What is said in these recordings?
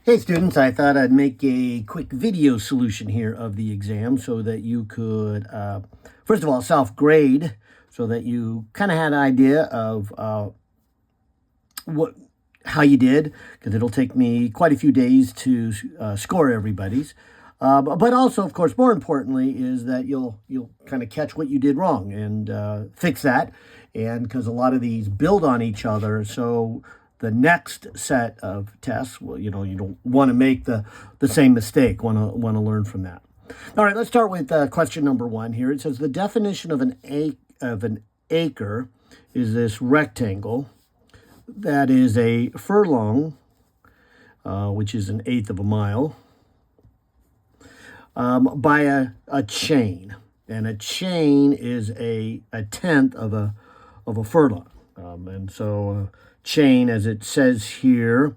Hey students, I thought I'd make a quick video solution here of the exam so that you could, first of all, self-grade so that you kind of had an idea of how you did, because it'll take me quite a few days to score everybody's. But also, of course, more importantly, is that you'll kind of catch what you did wrong and fix that. And because a lot of these build on each other, so the next set of tests, well, you don't want to make the same mistake. Want to learn from that. All right, let's start with question number 1 here. It says the definition of an acre is this rectangle that is a furlong, which is an eighth of a mile, by a chain, and a chain is a tenth of a furlong, and so chain, as it says here,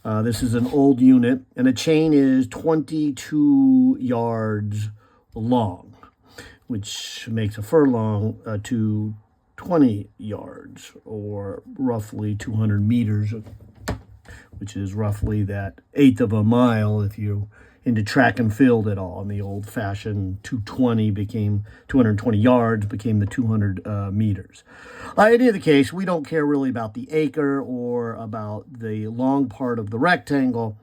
this is an old unit, and a chain is 22 yards long, which makes a furlong to 20 yards, or roughly 200 meters, which is roughly that eighth of a mile if you're into track and field at all. And the old-fashioned 220 became 220 yards, became the 200 meters. In either case, we don't care really about the acre or about the long part of the rectangle.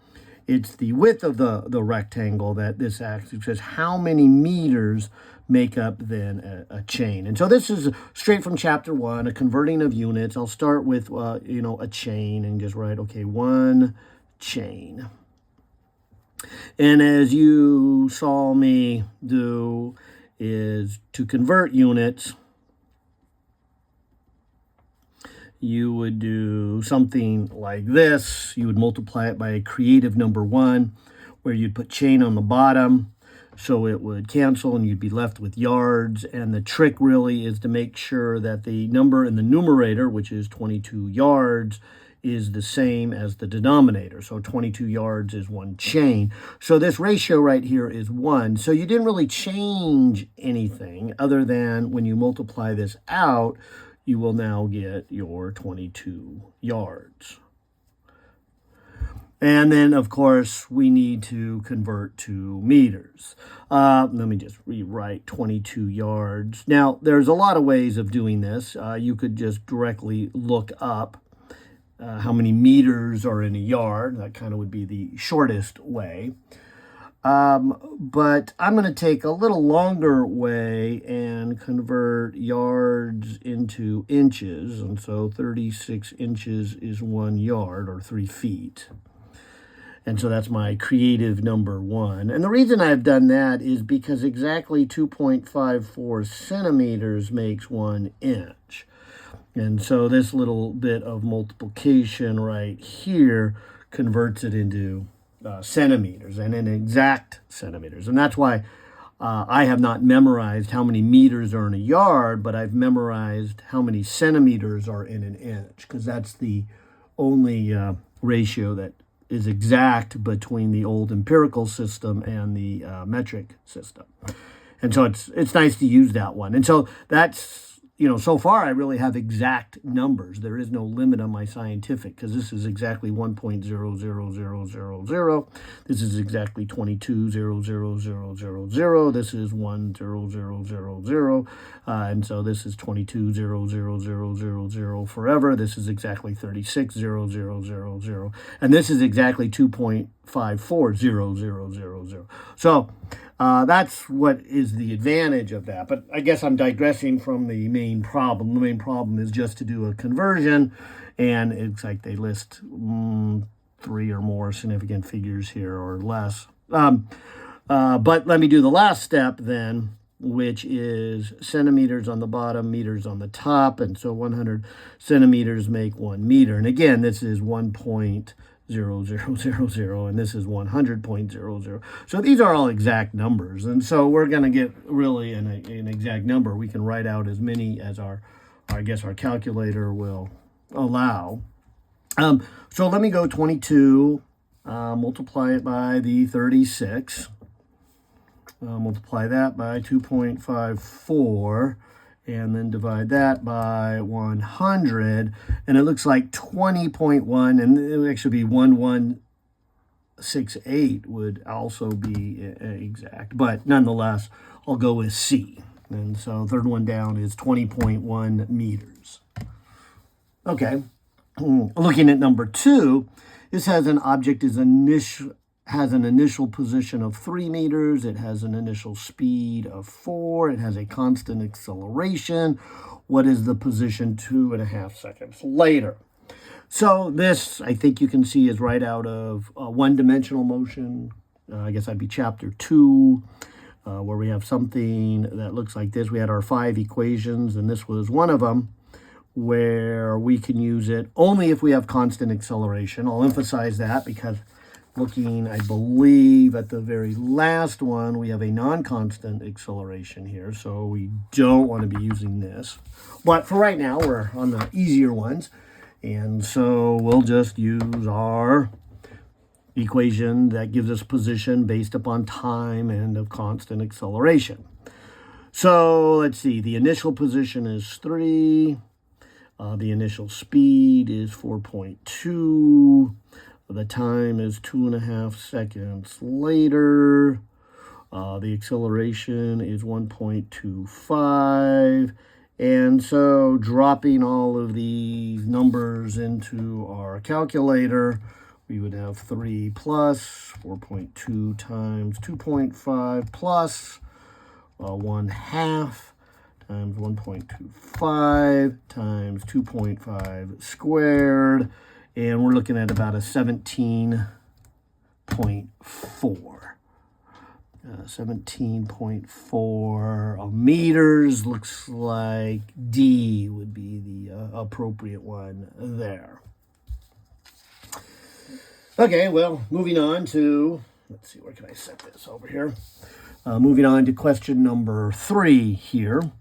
It's the width of the rectangle that this actually says how many meters make up then a chain. And so this is straight from chapter 1, a converting of units. I'll start with, a chain and just write, okay, one chain. And as you saw me do, is to convert units, you would do something like this. You would multiply it by a creative number 1, where you'd put chain on the bottom, so it would cancel and you'd be left with yards. And the trick really is to make sure that the number in the numerator, which is 22 yards, is the same as the denominator. So 22 yards is one chain. So this ratio right here is 1. So you didn't really change anything other than when you multiply this out, you will now get your 22 yards. And then, of course, we need to convert to meters. Let me just rewrite 22 yards. Now, there's a lot of ways of doing this. You could just directly look up how many meters are in a yard. That kind of would be the shortest way. But I'm going to take a little longer way and convert yards into inches. And so 36 inches is 1 yard, or 3 feet. And so that's my creative number 1. And the reason I've done that is because exactly 2.54 centimeters makes 1 inch. And so this little bit of multiplication right here converts it into centimeters, and in exact centimeters. And that's why I have not memorized how many meters are in a yard, but I've memorized how many centimeters are in an inch, because that's the only ratio that is exact between the old empirical system and the metric system. And so it's nice to use that one. And so that's, so far I really have exact numbers. There is no limit on my scientific, because this is exactly 1.00000. This is exactly 22.00000. This is 1.0000. And so this is 22.00000 forever. This is exactly 36.00000. And this is exactly 2.540000. So that's what is the advantage of that. But I guess I'm digressing from the main problem. The main problem is just to do a conversion, and it's like they list 3 or more significant figures here, or less. But let me do the last step then, which is centimeters on the bottom, meters on the top. And so 100 centimeters make 1 meter. And again, this is 1.0000, and this is 100.00. So these are all exact numbers. And so we're going to get really an exact number. We can write out as many as our calculator will allow. So let me go 22, multiply it by the 36. Multiply that by 2.54, and then divide that by 100, and it looks like 20.1, and it would actually be 11 0.68 would also be exact. But nonetheless, I'll go with C. And so third one down is 20.1 meters. Okay. Looking at number 2, this has an object has an initial position of 3 meters. It has an initial speed of 4. It has a constant acceleration. What is the position 2.5 seconds later? So this, I think you can see, is right out of one-dimensional motion. I guess that'd be chapter 2, where we have something that looks like this. We had our 5 equations, and this was one of them, where we can use it only if we have constant acceleration. I'll emphasize that because looking, I believe, at the very last one, we have a non-constant acceleration here, so we don't want to be using this. But for right now, we're on the easier ones, and so we'll just use our equation that gives us position based upon time and of constant acceleration. So let's see, the initial position is 3. The initial speed is 4.2. The time is 2.5 seconds later. The acceleration is 1.25. And so dropping all of these numbers into our calculator, we would have 3 plus 4.2 times 2.5 plus 1/2 times 1.25 times 2.5 squared. And we're looking at about a 17.4. 17.4 meters. Looks like D would be the appropriate one there. Okay, well, moving on to, let's see, where can I set this over here? Moving on to question number 3 here.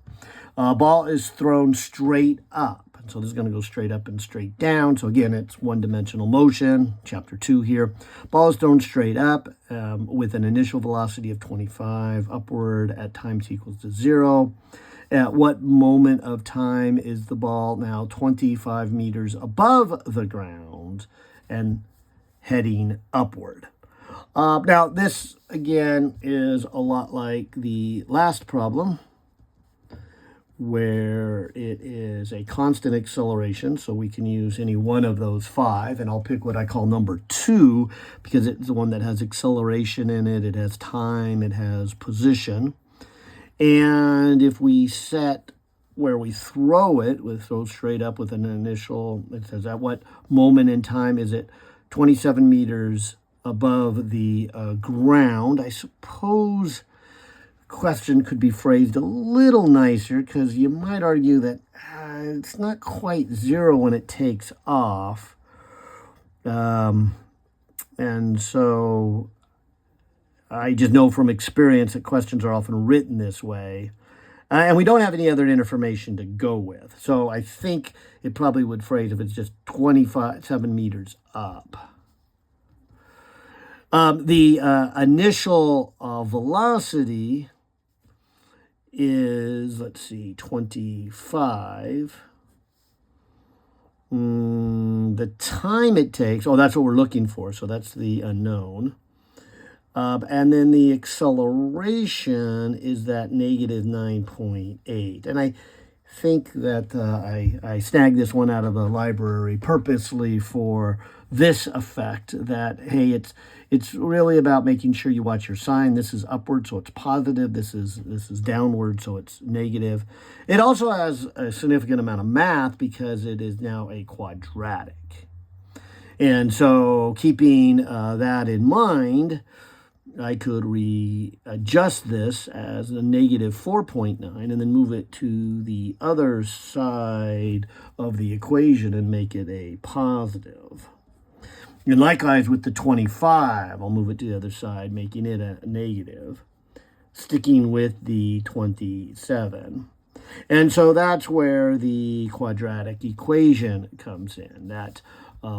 Ball is thrown straight up. So this is going to go straight up and straight down. So again, it's one-dimensional motion, chapter 2 here. Ball is thrown straight up with an initial velocity of 25 upward at time t equals to 0. At what moment of time is the ball now 25 meters above the ground and heading upward? Now, this, again, is a lot like the last problem, where it is a constant acceleration, so we can use any one of those 5, and I'll pick what I call number 2 because it's the one that has acceleration in it, it has time, it has position. And if we set where we throw it, we throw straight up with an initial, it says at what moment in time is it 27 meters above the ground. I suppose question could be phrased a little nicer because you might argue that it's not quite 0 when it takes off. And so I just know from experience that questions are often written this way. And we don't have any other information to go with. So I think it probably would phrase if it's just 27 meters up. The initial velocity is, let's see, 25. The time it takes, that's what we're looking for, so that's the unknown. And then the acceleration is that negative 9.8. And I think that I snagged this one out of the library purposely for this effect, that, hey, it's really about making sure you watch your sign. This is upward, so it's positive. This is downward, so it's negative. It also has a significant amount of math because it is now a quadratic. And so keeping that in mind, I could readjust this as a negative 4.9 and then move it to the other side of the equation and make it a positive. And likewise with the 25, I'll move it to the other side, making it a negative, sticking with the 27. And so that's where the quadratic equation comes in, that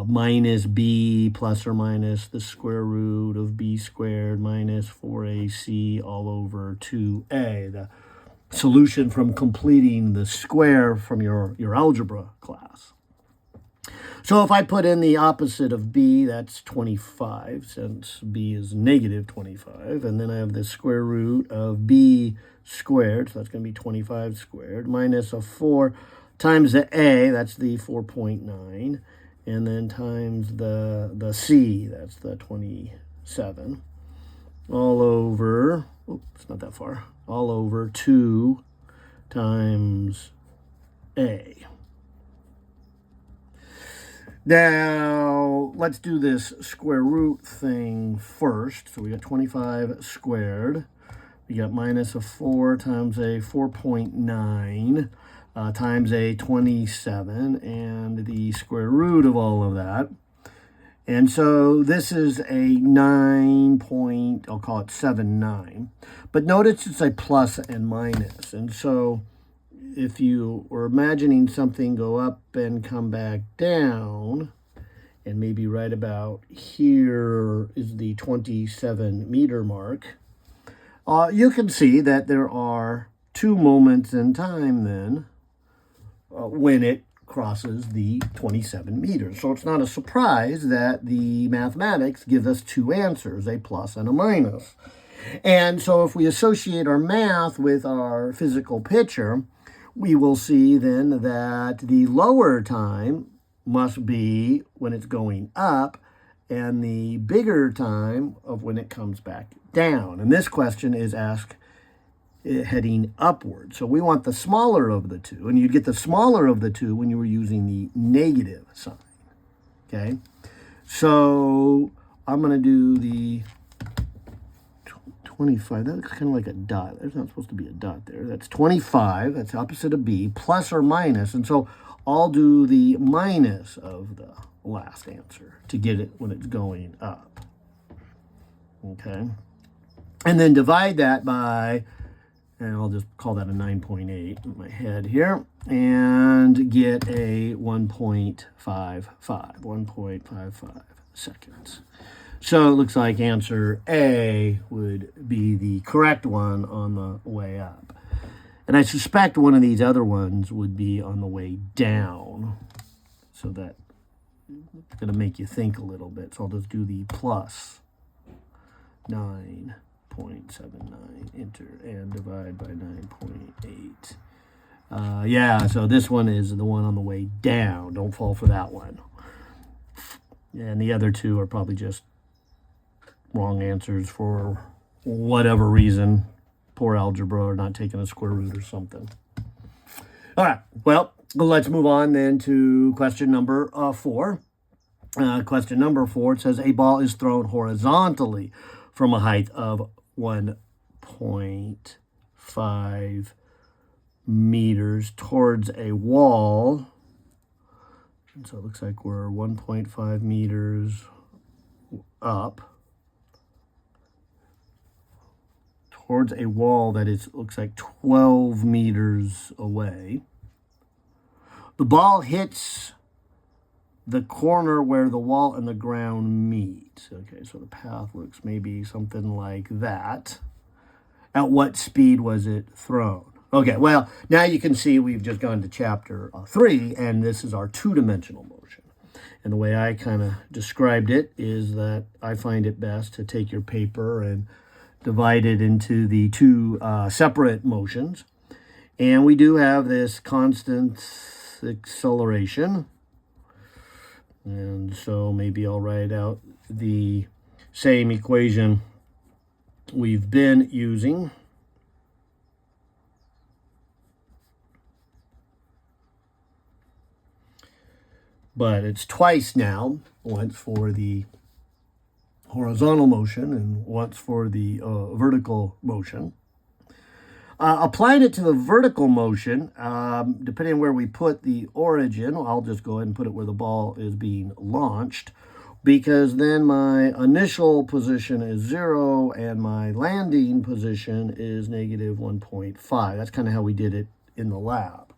minus b plus or minus the square root of b squared minus 4ac all over 2a, the solution from completing the square from your algebra class. So if I put in the opposite of b, that's 25, since b is negative 25. And then I have the square root of b squared, so that's going to be 25 squared, minus a 4 times the a, that's the 4.9, and then times the c, that's the 27, all over, it's not that far, all over 2 times a. Now, let's do this square root thing first. So we got 25 squared. We got minus a 4 times a 4.9 times a 27, and the square root of all of that. And so this is a 9 point, I'll call it 79. But notice it's a plus and minus. And so if you were imagining something go up and come back down, and maybe right about here is the 27 meter mark, you can see that there are 2 moments in time then when it crosses the 27 meters. So it's not a surprise that the mathematics gives us 2 answers, a plus and a minus. And so if we associate our math with our physical picture, we will see then that the lower time must be when it's going up, and the bigger time of when it comes back down. And this question is asked heading upward. So we want the smaller of the two, and you'd get the smaller of the two when you were using the negative sign. Okay, so I'm going to do the 25, that looks kind of like a dot. There's not supposed to be a dot there. That's 25, that's opposite of b, plus or minus. And so I'll do the minus of the last answer to get it when it's going up. Okay. And then divide that by, and I'll just call that a 9.8 in my head here, and get a 1.55 seconds. So it looks like answer A would be the correct one on the way up. And I suspect one of these other ones would be on the way down. So that's going to make you think a little bit. So I'll just do the plus 9.79, enter, and divide by 9.8. Yeah, so this one is the one on the way down. Don't fall for that one. And the other two are probably just wrong answers for whatever reason. Poor algebra, or not taking a square root or something. All right, well, let's move on then to question number 4. Question number 4, it says a ball is thrown horizontally from a height of 1.5 meters towards a wall. And so it looks like we're 1.5 meters up towards a wall that is, looks like 12 meters away. The ball hits the corner where the wall and the ground meet. Okay, so the path looks maybe something like that. At what speed was it thrown? Okay, well, now you can see we've just gone to chapter 3, and this is our 2-dimensional motion. And the way I kind of described it is that I find it best to take your paper and divide it into the 2 separate motions. And we do have this constant acceleration. And so maybe I'll write out the same equation we've been using. But it's twice now, once for the horizontal motion and once for the vertical motion. Applying it to the vertical motion, depending on where we put the origin, I'll just go ahead and put it where the ball is being launched, because then my initial position is 0 and my landing position is negative 1.5. That's kind of how we did it in the lab.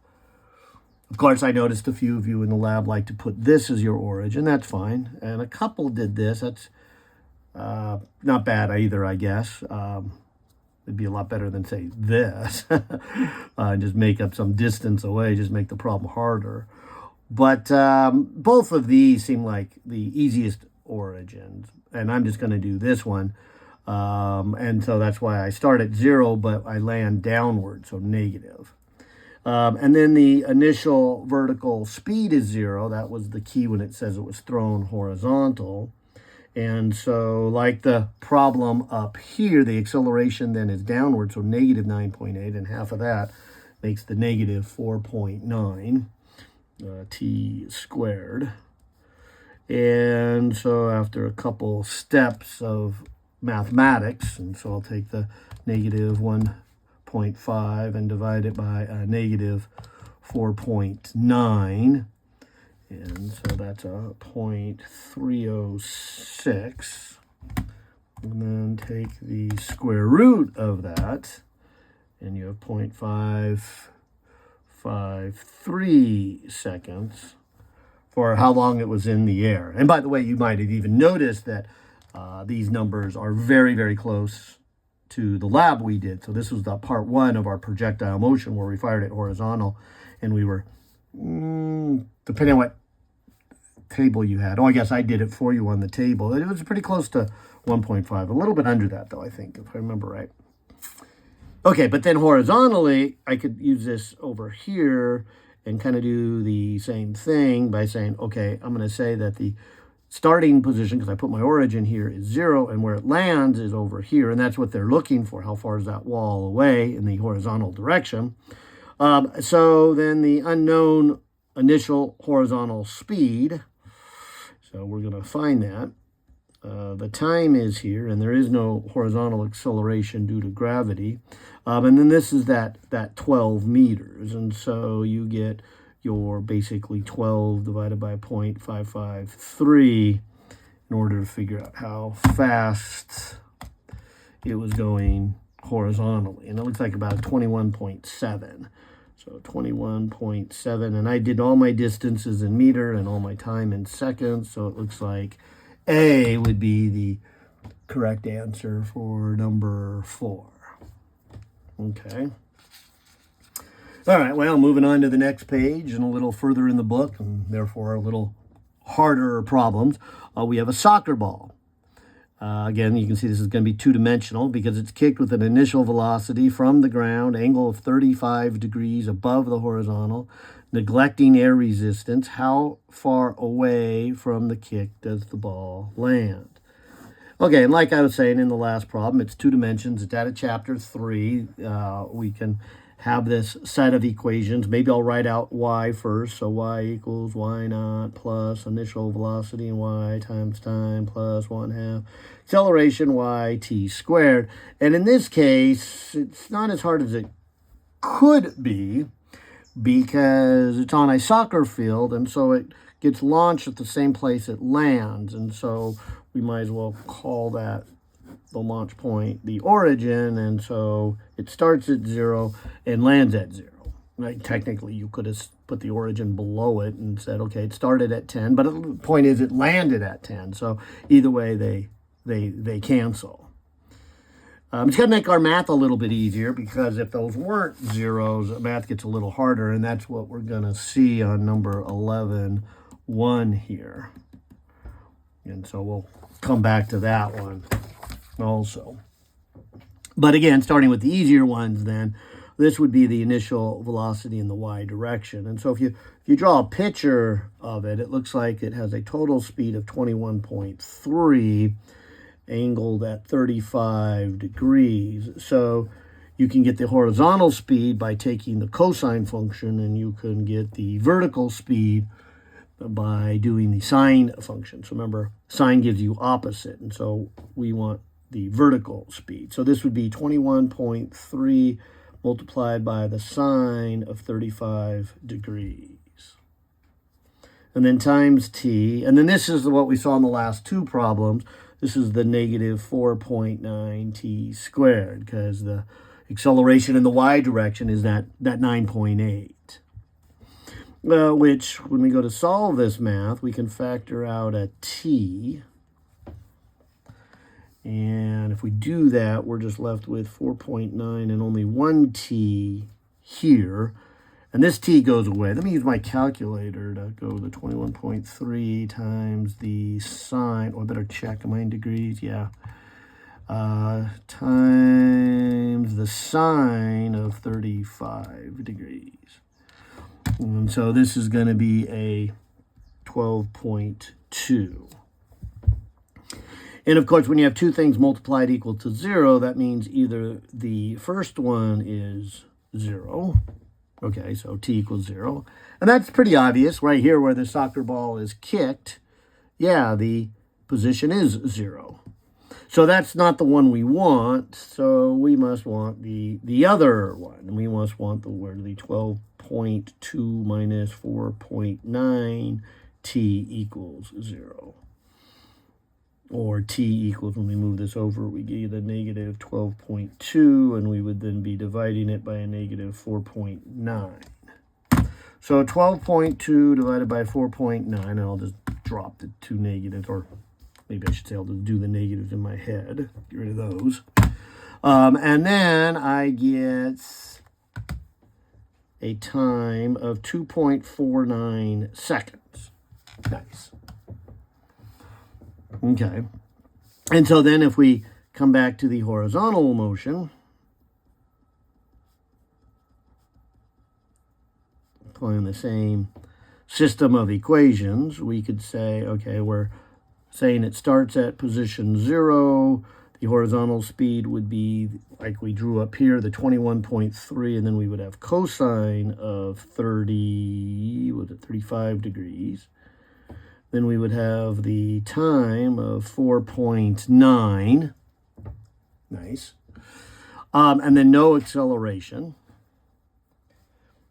Of course, I noticed a few of you in the lab like to put this as your origin. That's fine. And a couple did this. That's not bad either, I guess. It'd be a lot better than, say, this. Just make up some distance away, just make the problem harder. But both of these seem like the easiest origins. And I'm just going to do this one. And so that's why I start at 0, but I land downward, so negative. And then the initial vertical speed is 0. That was the key when it says it was thrown horizontal. And so like the problem up here, the acceleration then is downward, so negative 9.8, and half of that makes the negative 4.9 t squared. And so after a couple steps of mathematics, and so I'll take the negative 1.5 and divide it by a negative 4.9. And so that's a 0.306. And then take the square root of that, and you have 0.553 seconds for how long it was in the air. And by the way, you might have even noticed that these numbers are very, very close to the lab we did. So this was the part 1 of our projectile motion where we fired it horizontal, and we were, depending on what table you had. Oh, I guess I did it for you on the table. It was pretty close to 1.5. A little bit under that, though, I think, if I remember right. Okay, but then horizontally, I could use this over here and kind of do the same thing by saying, okay, I'm going to say that the starting position, because I put my origin here, is 0, and where it lands is over here, and that's what they're looking for. How far is that wall away in the horizontal direction? So then the unknown initial horizontal speed, so we're going to find that. The time is here, and there is no horizontal acceleration due to gravity. And then this is that 12 meters. And so you get your basically 12 divided by 0.553 in order to figure out how fast it was going horizontally. And it looks like about 21.7. So 21.7, and I did all my distances in meter and all my time in seconds, so it looks like A would be the correct answer for number 4. Okay. All right, well, moving on to the next page and a little further in the book, and therefore a little harder problems, we have a soccer ball. Again, you can see this is going to be two-dimensional because it's kicked with an initial velocity from the ground, angle of 35 degrees above the horizontal, neglecting air resistance. How far away from the kick does the ball land? Okay, and like I was saying in the last problem, it's 2 dimensions. It's out of chapter 3. We can have this set of equations. Maybe I'll write out y first. So y equals y naught plus initial velocity and y times time plus 1/2 acceleration y t squared. And in this case, it's not as hard as it could be because it's on a soccer field, and so it gets launched at the same place it lands. And so we might as well call that the launch point the origin, and so it starts at 0 and lands at 0. Like, technically, you could have put the origin below it and said, okay, it started at 10, but the point is it landed at 10. So either way, they cancel. It's going to make our math a little bit easier because if those weren't zeros, math gets a little harder, and that's what we're going to see on number 11-1 here. And so we'll come back to that one also. But again, starting with the easier ones then, this would be the initial velocity in the y direction. And so if you draw a picture of it, it looks like it has a total speed of 21.3, angled at 35 degrees. So you can get the horizontal speed by taking the cosine function, and you can get the vertical speed by doing the sine function. So remember, sine gives you opposite, and so we want the vertical speed. So this would be 21.3 multiplied by the sine of 35 degrees. And then times t. And then this is what we saw in the last 2 problems. This is the negative 4.9 t squared because the acceleration in the y direction is that 9.8. Which, when we go to solve this math, we can factor out a t. And if we do that, we're just left with 4.9 and only 1 t here. And this t goes away. Let me use my calculator to go to 21.3 times the sine, or better check, am I in degrees? Yeah. Times the sine of 35 degrees. And so this is going to be a 12.2. And of course, when you have two things multiplied equal to 0, that means either the first one is 0. Okay, so t equals 0. And that's pretty obvious right here where the soccer ball is kicked. Yeah, the position is 0. So that's not the one we want. So we must want the other one. And we must want the 12.2 minus 4.9, t equals 0. Or t equals, when we move this over, we get a negative 12.2, and we would then be dividing it by a negative 4.9. So 12.2 divided by 4.9, and I'll just drop the two negatives, or maybe I should say I'll just do the negatives in my head, get rid of those. And then I get a time of 2.49 seconds. Nice. Okay. And so then if we come back to the horizontal motion, applying the same system of equations, we could say, okay, we're saying it starts at position 0. The horizontal speed would be, like we drew up here, the 21.3, and then we would have cosine of 35 degrees. Then we would have the time of 4.9. Nice. And then no acceleration.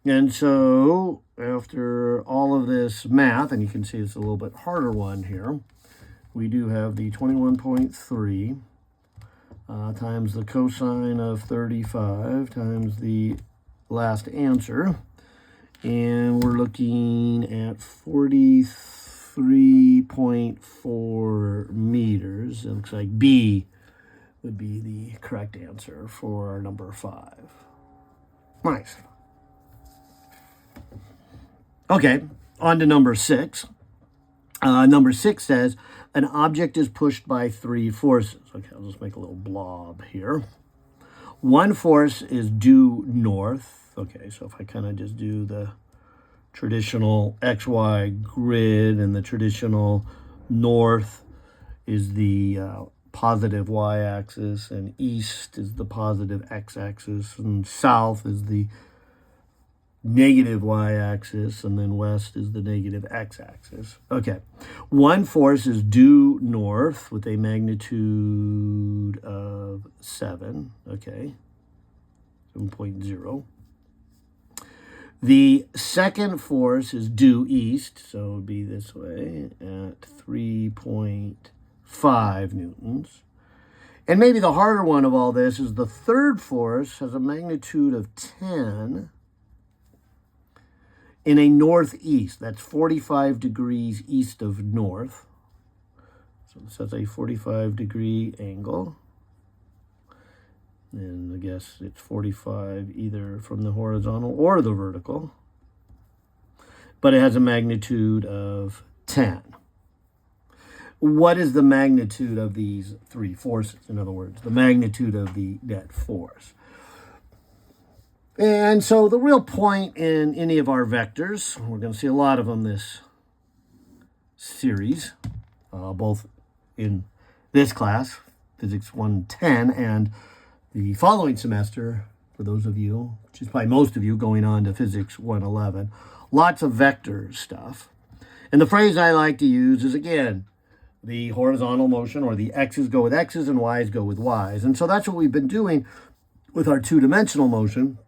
And so after all of this math, and you can see it's a little bit harder one here, we do have the 21.3 times the cosine of 35 times the last answer. And we're looking at 43.4 meters. It looks like B would be the correct answer for number 5. Nice. Okay, on to number 6. Number 6 says, an object is pushed by 3 forces. Okay, I'll just make a little blob here. One force is due north. Okay, so if I kind of just do the traditional XY grid, and the traditional north is the positive y-axis, and east is the positive x-axis, and south is the negative y-axis, and then west is the negative x-axis. Okay, one force is due north with a magnitude of 7, okay, 7.0. The second force is due east, so it would be this way, at 3.5 newtons. And maybe the harder one of all this is the third force has a magnitude of 10 in a northeast. That's 45 degrees east of north. So this has a 45-degree angle. And I guess it's 45 either from the horizontal or the vertical. But it has a magnitude of 10. What is the magnitude of these 3 forces? In other words, the magnitude of the net force. And so the real point in any of our vectors, we're going to see a lot of them this series, both in this class, Physics 110, and the following semester, for those of you, which is probably most of you, going on to Physics 111, lots of vector stuff. And the phrase I like to use is, again, the horizontal motion, or the x's go with x's and y's go with y's. And so that's what we've been doing with our two-dimensional motion,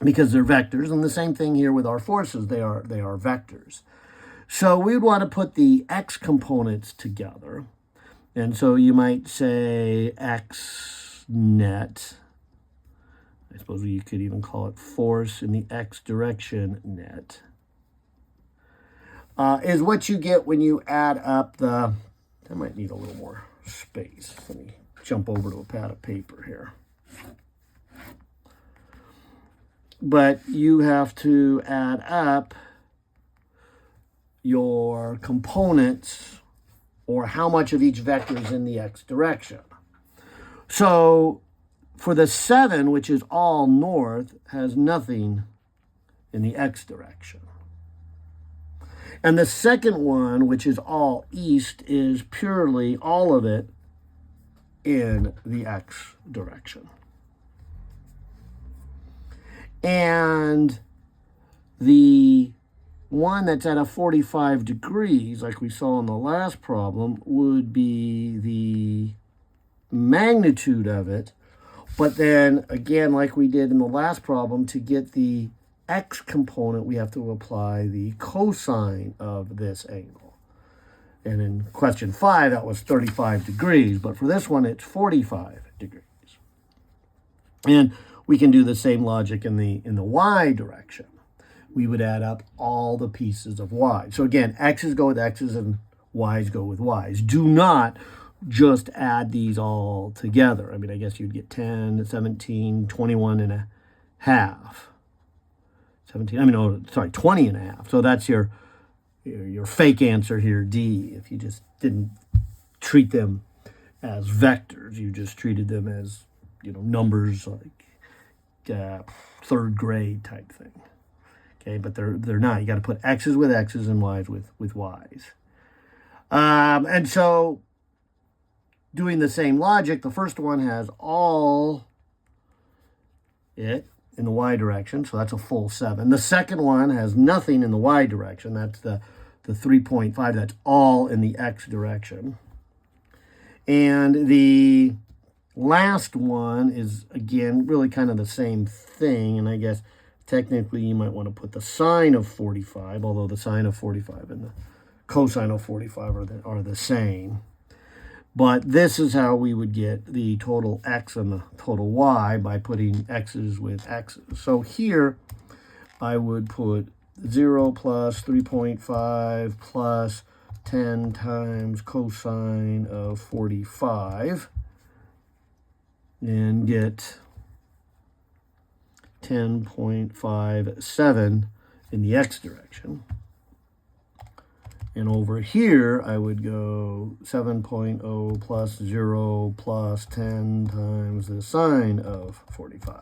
because they're vectors. And the same thing here with our forces, they are vectors. So we would want to put the x components together. And so you might say x net, I suppose you could even call it force in the x direction net, is what you get when you add up the, I might need a little more space. Let me jump over to a pad of paper here. but you have to add up your components or how much of each vector is in the x direction. So for the 7, which is all north, has nothing in the x direction. And the second one, which is all east, is purely all of it in the x direction. And the one that's at a 45 degrees, like we saw in the last problem, would be the magnitude of it. But then, again, like we did in the last problem, to get the x component, we have to apply the cosine of this angle. And in question 5, that was 35 degrees. But for this one, it's 45 degrees. And we can do the same logic in the y direction. We would add up all the pieces of y. So again, x's go with x's and y's go with y's. Do not just add these all together. I mean, I guess you'd get 10, 17, 21 and a half. 20 and a half. So that's your fake answer here, D. If you just didn't treat them as vectors, you just treated them as, numbers like third grade type thing. Okay, but they're not. You got to put x's with x's and y's with y's. And so doing the same logic, the first one has all it in the y direction, so that's a full 7. The second one has nothing in the y direction. That's the 3.5. That's all in the x direction. And the last one is, again, really kind of the same thing. And I guess technically you might want to put the sine of 45, although the sine of 45 and the cosine of 45 are the same. But this is how we would get the total x and the total y by putting x's with x's. So here I would put 0 plus 3.5 plus 10 times cosine of 45 and get 10.57 in the x direction. And over here, I would go 7.0 plus 0 plus 10 times the sine of 45.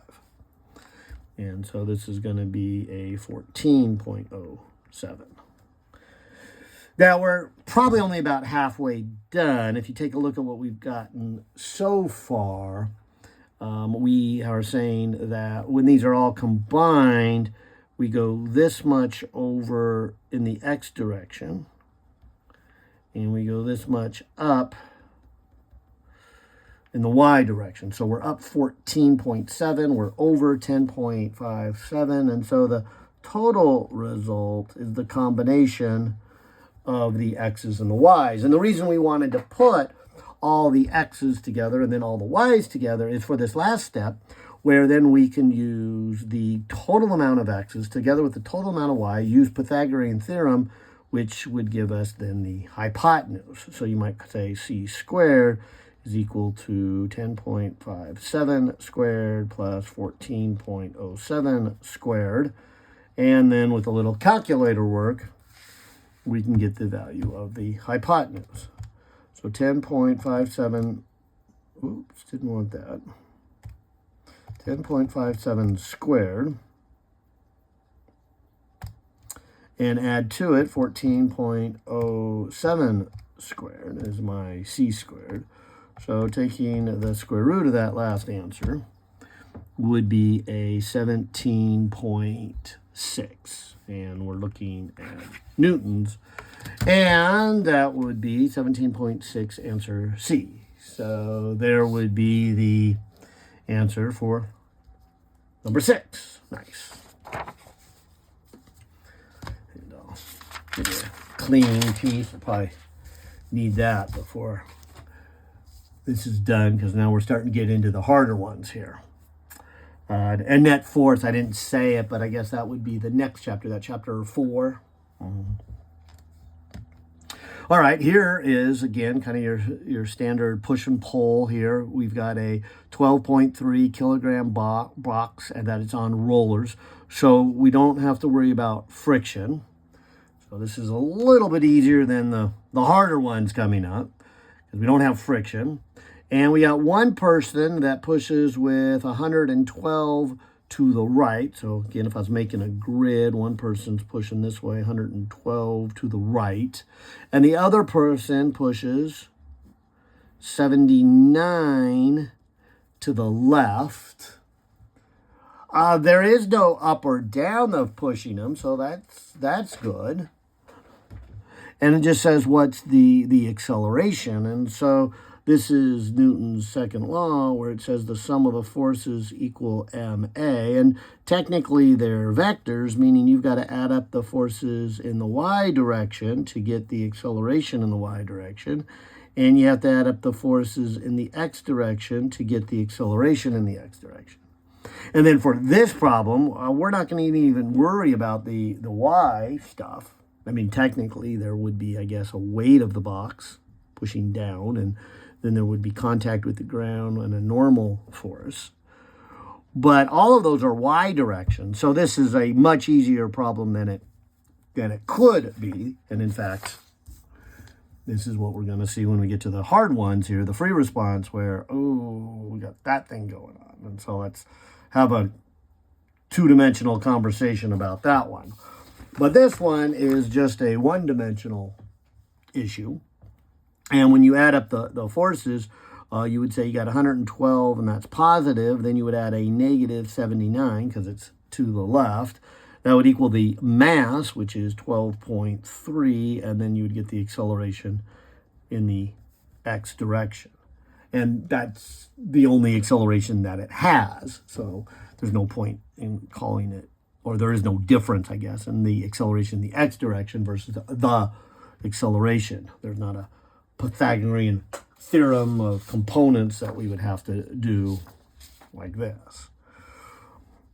And so this is going to be a 14.07. Now, we're probably only about halfway done. If you take a look at what we've gotten so far, we are saying that when these are all combined, we go this much over in the x direction. And we go this much up in the y direction. So we're up 14.7. We're over 10.57. And so the total result is the combination of the x's and the y's. And the reason we wanted to put all the x's together and then all the y's together is for this last step, where then we can use the total amount of x's together with the total amount of y, use Pythagorean theorem, which would give us then the hypotenuse. So you might say c squared is equal to 10.57 squared plus 14.07 squared. And then with a little calculator work, we can get the value of the hypotenuse. So 10.57, oops, didn't want that. 10.57 squared. And add to it 14.07 squared is my c squared. So taking the square root of that last answer would be a 17.6. And we're looking at newtons. And that would be 17.6 answer C. So there would be the answer for number 6. Nice. Get a clean piece. I'll probably need that before this is done, because now we're starting to get into the harder ones here. And net force, I didn't say it, but I guess that would be the next chapter, that chapter 4. All right, here is, again, kind of your standard push and pull here. We've got a 12.3 kilogram box, and that it's on rollers. So we don't have to worry about friction. So this is a little bit easier than the harder ones coming up, because we don't have friction. And we got one person that pushes with 112 to the right. So again, if I was making a grid, one person's pushing this way, 112 to the right. And the other person pushes 79 to the left. There is no up or down of pushing them, so that's good. And it just says what's the acceleration. And so this is Newton's second law, where it says the sum of the forces equal ma. And technically they're vectors, meaning you've got to add up the forces in the y direction to get the acceleration in the y direction. And you have to add up the forces in the x direction to get the acceleration in the x direction. And then for this problem, we're not going to even worry about the y stuff. I mean, technically there would be, I guess, a weight of the box pushing down, and then there would be contact with the ground and a normal force. But all of those are y direction. So this is a much easier problem than it could be. And in fact, this is what we're going to see when we get to the hard ones here, the free response, where, oh, we got that thing going on. And so let's have a two-dimensional conversation about that one. But this one is just a one-dimensional issue. And when you add up the forces, you would say you got 112, and that's positive. Then you would add a negative 79, because it's to the left. That would equal the mass, which is 12.3, and then you would get the acceleration in the x direction. And that's the only acceleration that it has. So there's no point in calling it, or there is no difference, I guess, in the acceleration in the x direction versus the acceleration. There's not a Pythagorean theorem of components that we would have to do like this.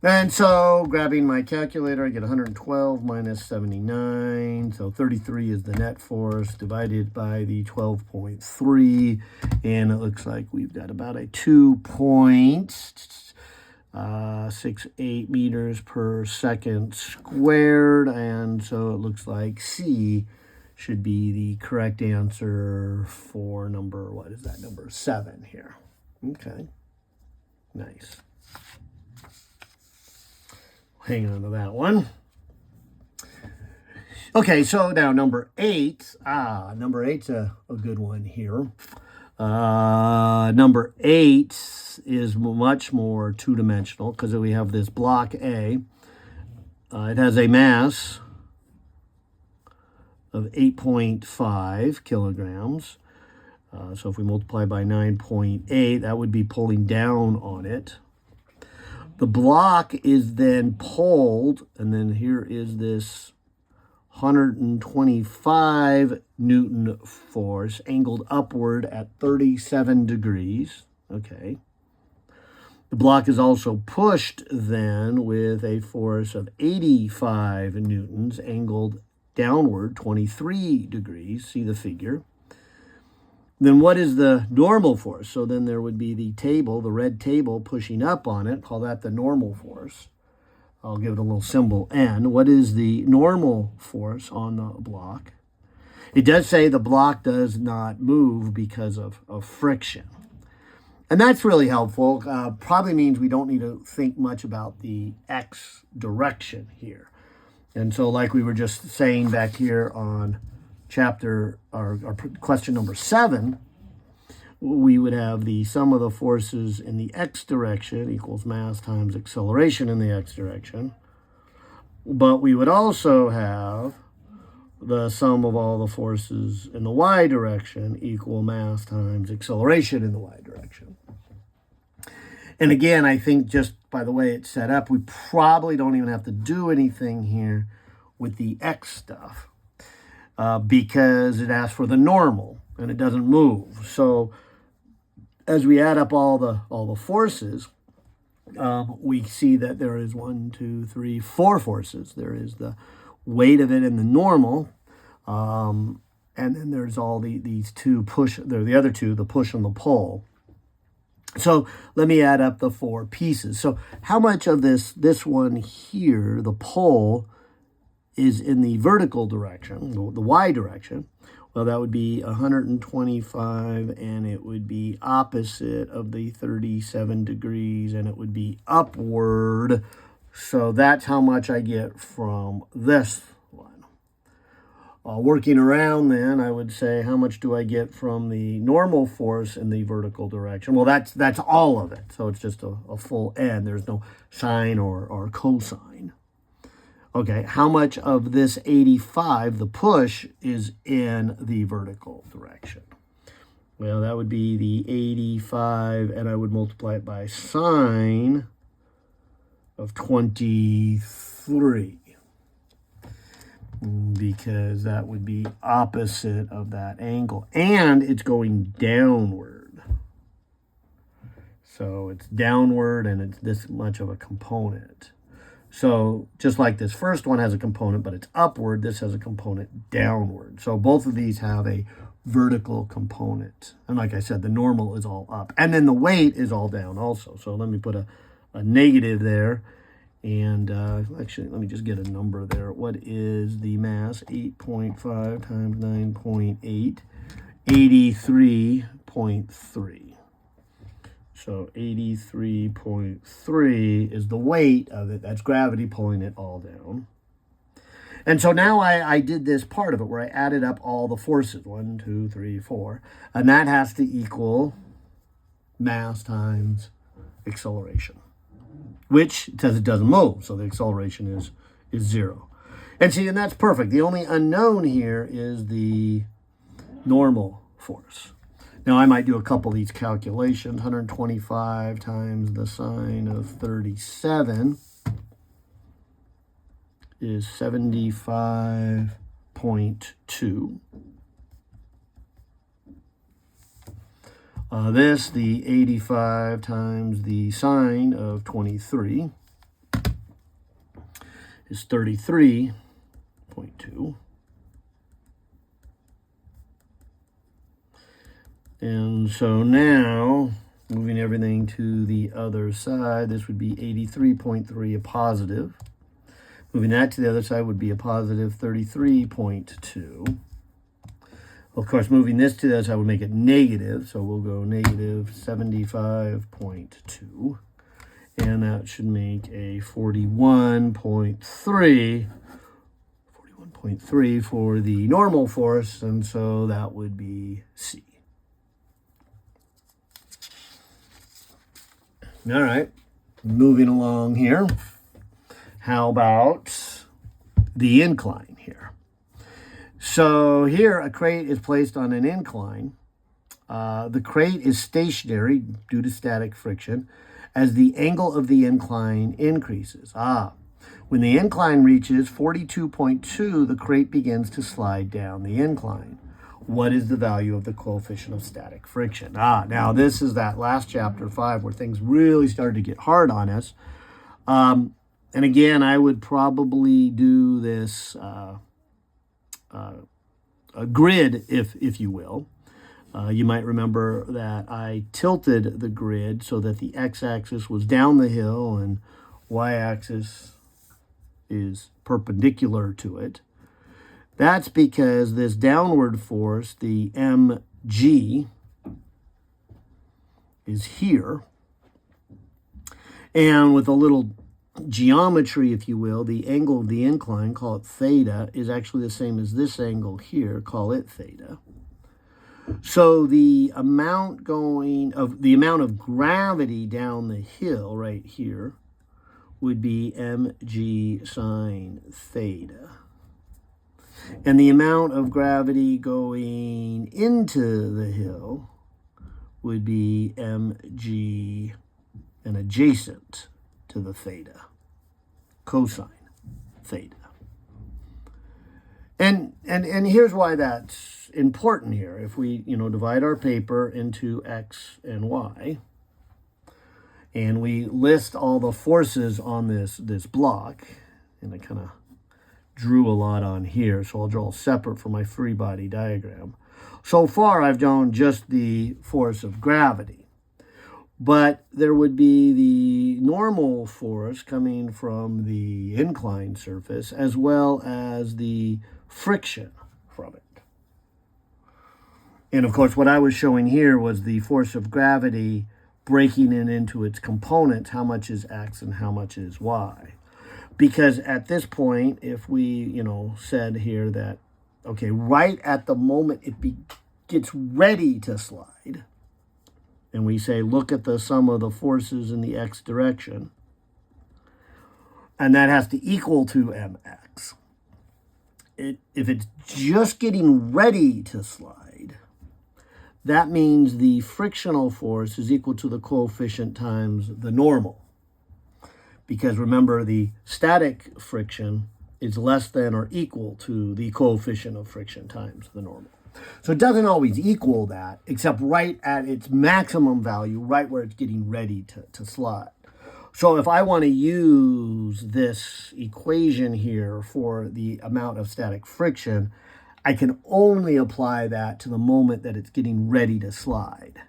And so grabbing my calculator, I get 112 minus 79. So 33 is the net force divided by the 12.3. And it looks like we've got about a 2.68 meters per second squared. And so it looks like C should be the correct answer for number, what is that, number 7 here. Okay, nice. Hang on to that one. Okay, so now number 8. Number 8's a good one here. Number 8 is much more two-dimensional because we have this block A. It has a mass of 8.5 kilograms. So if we multiply by 9.8, that would be pulling down on it. The block is then pulled, and then here is this 125 Newton force angled upward at 37 degrees. Okay. The block is also pushed then with a force of 85 newtons angled downward 23 degrees. See the figure. Then what is the normal force? So then there would be the table, the red table pushing up on it. Call that the normal force. I'll give it a little symbol N. What is the normal force on the block? It does say the block does not move because of friction. And that's really helpful. Probably means we don't need to think much about the x direction here. And so like we were just saying back here on chapter or question number 7, we would have the sum of the forces in the x direction equals mass times acceleration in the x direction. But we would also have the sum of all the forces in the y direction equal mass times acceleration in the y direction. And again, I think just by the way it's set up, we probably don't even have to do anything here with the x stuff. Because it asks for the normal and it doesn't move. So as we add up all the forces, we see that there is 1, 2, 3, 4 forces. There is the weight of it in the normal, and And then there's all these two push, there are the other two, the push and the pull. So let me add up the four pieces. So how much of this one here, the pull, is in the vertical direction, the y direction? Well, that would be 125, and it would be opposite of the 37 degrees, and it would be upward. So that's how much I get from this one. Working around then, I would say, how much do I get from the normal force in the vertical direction? Well, that's all of it. So it's just a full N. There's no sine or cosine. Okay, how much of this 85, the push, is in the vertical direction? Well, that would be the 85, and I would multiply it by sine of 23. Because that would be opposite of that angle. And it's going downward. So it's downward, and it's this much of a component. So just like this first one has a component, but it's upward, this has a component downward. So both of these have a vertical component. And like I said, the normal is all up. And then the weight is all down also. So let me put a negative there. And actually, let me just get a number there. What is the mass? 8.5 times 9.8, 83.3. So 83.3 is the weight of it. That's gravity pulling it all down. And so now I did this part of it where I added up all the forces. 1, 2, 3, 4. And that has to equal mass times acceleration, which says it doesn't move. So the acceleration is 0. And see, and that's perfect. The only unknown here is the normal force. Now, I might do a couple of these calculations. 125 times the sine of 37 is 75.2. This, the 85 times the sine of 23 is 33.2. And so now, moving everything to the other side, this would be 83.3, a positive. Moving that to the other side would be a positive 33.2. Of course, moving this to the other side would make it negative, so we'll go negative 75.2. And that should make a 41.3 for the normal force, and so that would be C. All right, moving along here. How about the incline here? So here, a crate is placed on an incline. The crate is stationary due to static friction as the angle of the incline increases. When the incline reaches 42.2, the crate begins to slide down the incline. What is the value of the coefficient of static friction? Now this is that last chapter 5 where things really started to get hard on us. And again, I would probably do this a grid, if you will. You might remember that I tilted the grid so that the x-axis was down the hill and y-axis is perpendicular to it. That's because this downward force, the mg, is here. And with a little geometry, if you will, the angle of the incline, call it theta, is actually the same as this angle here, call it theta. So the amount of gravity down the hill right here would be mg sine theta. And the amount of gravity going into the hill would be mg and adjacent to the theta, cosine theta. And here's why that's important here. If we, divide our paper into x and y, and we list all the forces on this block, and I kind of drew a lot on here, so I'll draw separate for my free body diagram. So far, I've drawn just the force of gravity, but there would be the normal force coming from the inclined surface as well as the friction from it. And of course, what I was showing here was the force of gravity breaking it into its components, how much is X and how much is Y. Because at this point, if we, said here that, okay, right at the moment it gets ready to slide, and we say, look at the sum of the forces in the X direction, and that has to equal to mx. If it's just getting ready to slide, that means the frictional force is equal to the coefficient times the normal. Because remember, the static friction is less than or equal to the coefficient of friction times the normal. So it doesn't always equal that, except right at its maximum value, right where it's getting ready to slide. So if I want to use this equation here for the amount of static friction, I can only apply that to the moment that it's getting ready to slide.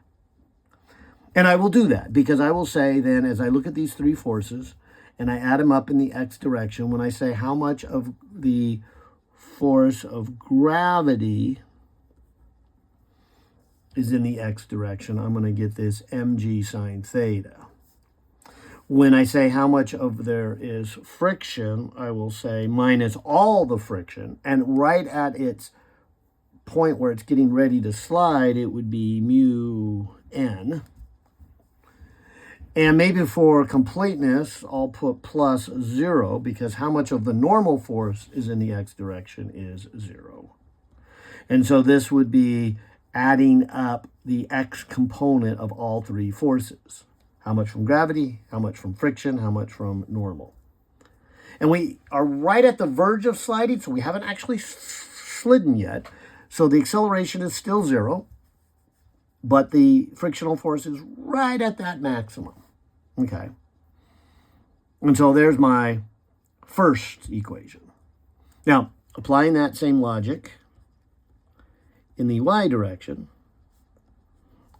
And I will do that because I will say then, as I look at these three forces and I add them up in the X direction, when I say how much of the force of gravity is in the X direction, I'm going to get this mg sine theta. When I say how much of there is friction, I will say minus all the friction. And right at its point where it's getting ready to slide, it would be mu n. And maybe for completeness, I'll put plus 0, because how much of the normal force is in the X direction is 0. And so this would be adding up the X component of all three forces. How much from gravity, how much from friction, how much from normal. And we are right at the verge of sliding, so we haven't actually slidden yet. So the acceleration is still 0, but the frictional force is right at that maximum. Okay. And so there's my first equation. Now, applying that same logic in the Y direction,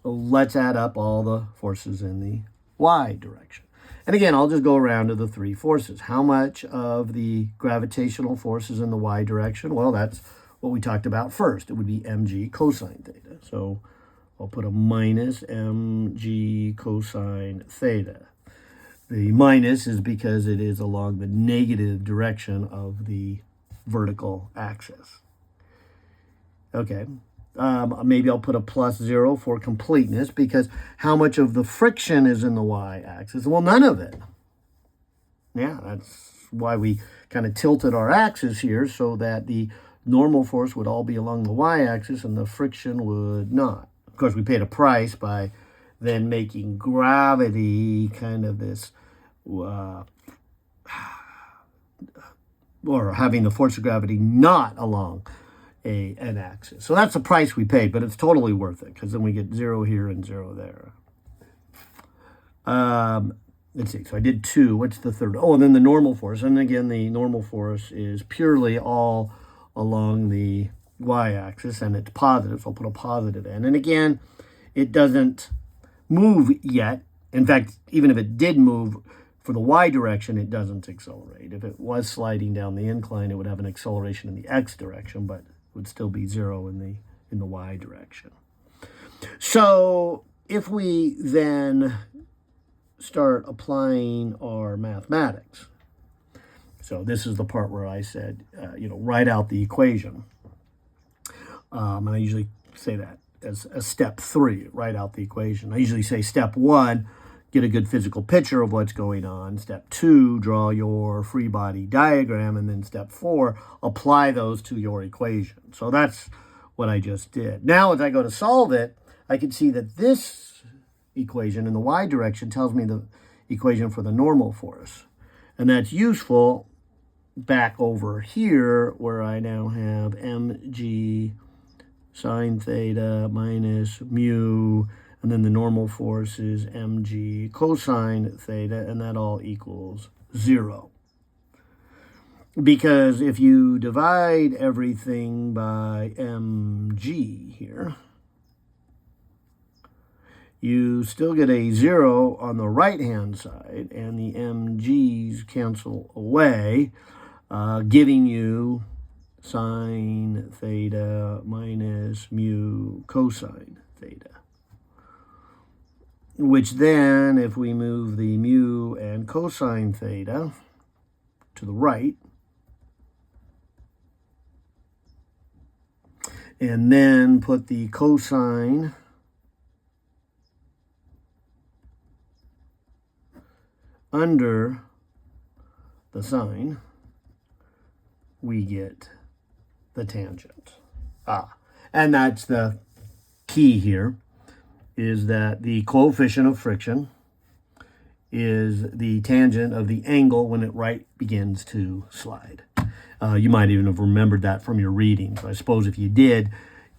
let's add up all the forces in the Y direction. And again, I'll just go around to the three forces. How much of the gravitational force is in the Y direction? Well, that's what we talked about first. It would be mg cosine theta. So I'll put a minus mg cosine theta. The minus is because it is along the negative direction of the vertical axis. Okay. Maybe I'll put a plus 0 for completeness, because how much of the friction is in the y-axis? Well, none of it. Yeah, that's why we kind of tilted our axis here, so that the normal force would all be along the y-axis and the friction would not. Of course, we paid a price by then making gravity kind of this, or having the force of gravity not along an axis. So that's the price we paid, but it's totally worth it, because then we get 0 here and 0 there. Let's see, so I did 2. What's the third? Oh, and then the normal force. And again, the normal force is purely all along the y-axis, and it's positive, so I'll put a positive n. And again, it doesn't move yet. In fact, even if it did move for the y direction, it doesn't accelerate. If it was sliding down the incline, it would have an acceleration in the x direction, but would still be 0 in the y direction. So if we then start applying our mathematics, so this is the part where I said, write out the equation. And I usually say that as step 3, write out the equation. I usually say step 1, get a good physical picture of what's going on. Step 2, draw your free body diagram. And then step 4, apply those to your equation. So that's what I just did. Now, as I go to solve it, I can see that this equation in the y direction tells me the equation for the normal force. And that's useful back over here, where I now have mg sine theta minus mu, and then the normal force is mg cosine theta, and that all equals 0. Because if you divide everything by mg here, you still get a 0 on the right-hand side, and the mg's cancel away, giving you sine theta minus mu cosine theta. Which then, if we move the mu and cosine theta to the right, and then put the cosine under the sine, we get the tangent. And that's the key here, is that the coefficient of friction is the tangent of the angle when it begins to slide. You might even have remembered that from your reading. So I suppose if you did,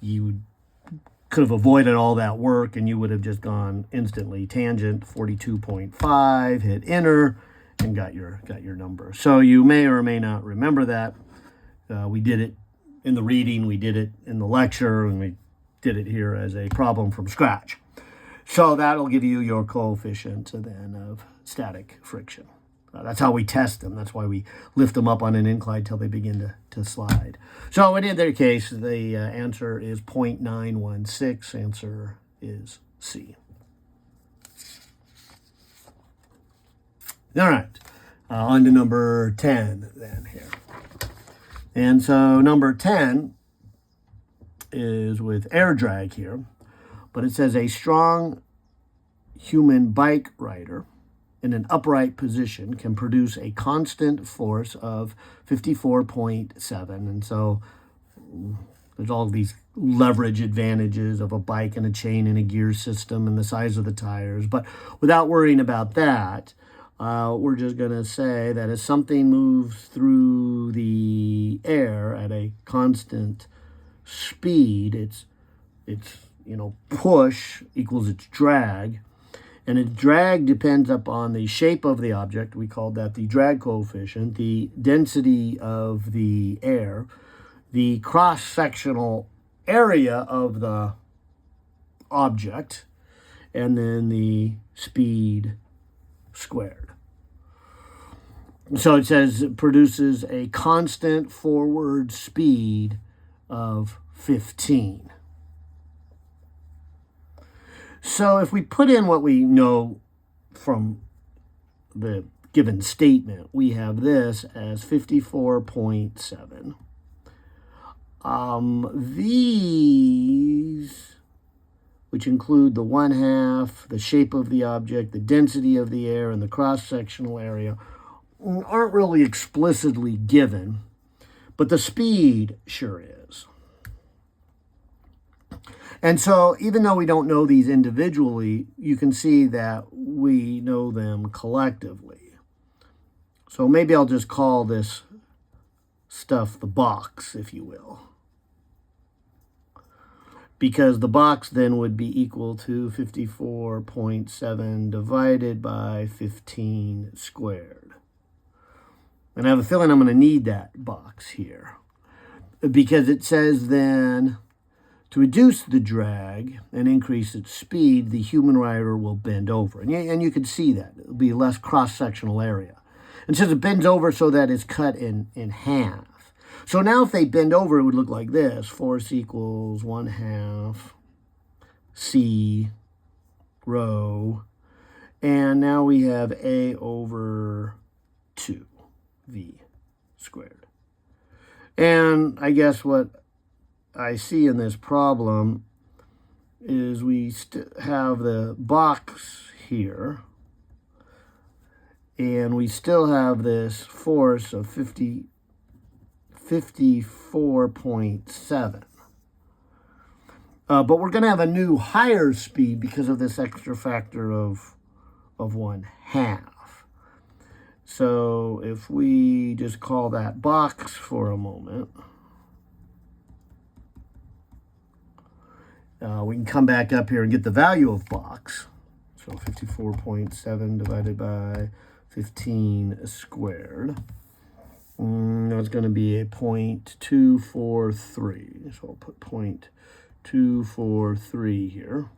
you could have avoided all that work and you would have just gone instantly tangent 42.5, hit enter, and got your number. So you may or may not remember that. We did it in the reading, we did it in the lecture, and we did it here as a problem from scratch. So that'll give you your coefficient then of static friction. That's how we test them. That's why we lift them up on an incline till they begin to slide. So in either case, the answer is 0.916. Answer is C. All right, on to number 10 then here. And so number 10 is with air drag here, but it says a strong human bike rider in an upright position can produce a constant force of 54.7. And so there's all these leverage advantages of a bike and a chain and a gear system and the size of the tires. But without worrying about that, we're just going to say that as something moves through the air at a constant speed, its push equals its drag. And its drag depends upon the shape of the object. We call that the drag coefficient, the density of the air, the cross-sectional area of the object, and then the speed squared. So it says it produces a constant forward speed of 15. So if we put in what we know from the given statement, we have this as 54.7. These, which include the 1/2, the shape of the object, the density of the air, and the cross-sectional area, aren't really explicitly given, but the speed sure is. And so even though we don't know these individually, you can see that we know them collectively. So maybe I'll just call this stuff the box, if you will. Because the box then would be equal to 54.7 divided by 15 squared. And I have a feeling I'm going to need that box here. Because it says then, to reduce the drag and increase its speed, the human rider will bend over. And you can see that. It'll be less cross-sectional area. And since it bends over so that it's cut in half. So now if they bend over, it would look like this. Force equals 1/2 C rho. And now we have A over 2 V squared. And I guess what I see in this problem is we have the box here, and we still have this force of 54.7. But we're going to have a new higher speed because of this extra factor of 1/2. So if we just call that box for a moment, we can come back up here and get the value of box. So 54.7 divided by 15 squared. That's going to be a 0.243. So I'll put 0.243 here.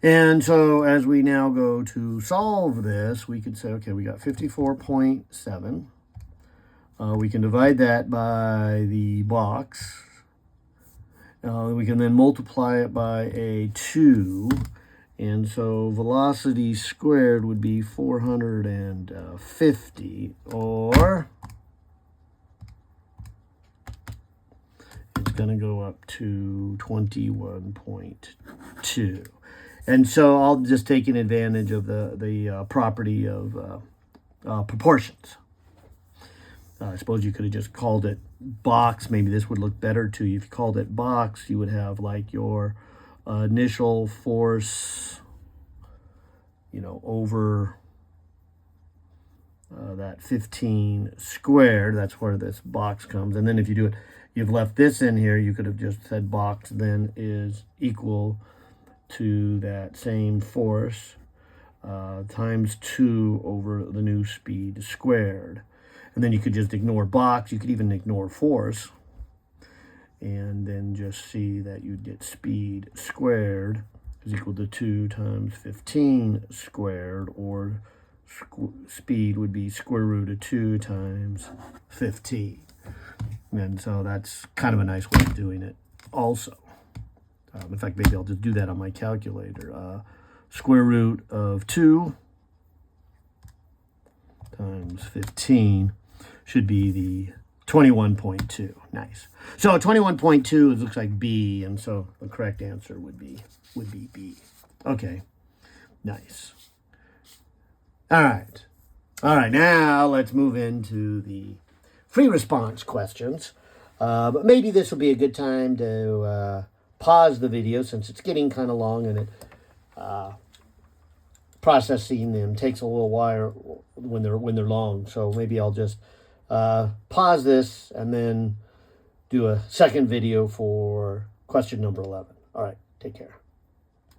And so as we now go to solve this, we could say, okay, we got 54.7. We can divide that by the box. We can then multiply it by a 2. And so velocity squared would be 450, or it's going to go up to 21.2. And so I'll just take advantage of the property of proportions. I suppose you could have just called it box. Maybe this would look better to you. If you called it box, you would have like your initial force, over that 15 squared. That's where this box comes. And then if you do it, you've left this in here, you could have just said box then is equal to that same force times 2 over the new speed squared. And then you could just ignore box. You could even ignore force. And then just see that you'd get speed squared is equal to 2 times 15 squared, or speed would be square root of 2 times 15. And so that's kind of a nice way of doing it also. In fact, maybe I'll just do that on my calculator. Square root of 2 times 15 should be the 21.2. Nice. So 21.2, it looks like B, and so the correct answer would be B. Okay. Nice. All right. Now let's move into the free response questions. But maybe this will be a good time to pause the video, since it's getting kind of long, and it processing them takes a little while when they're long. So maybe I'll just pause this and then do a second video for question number 11. All right, take care.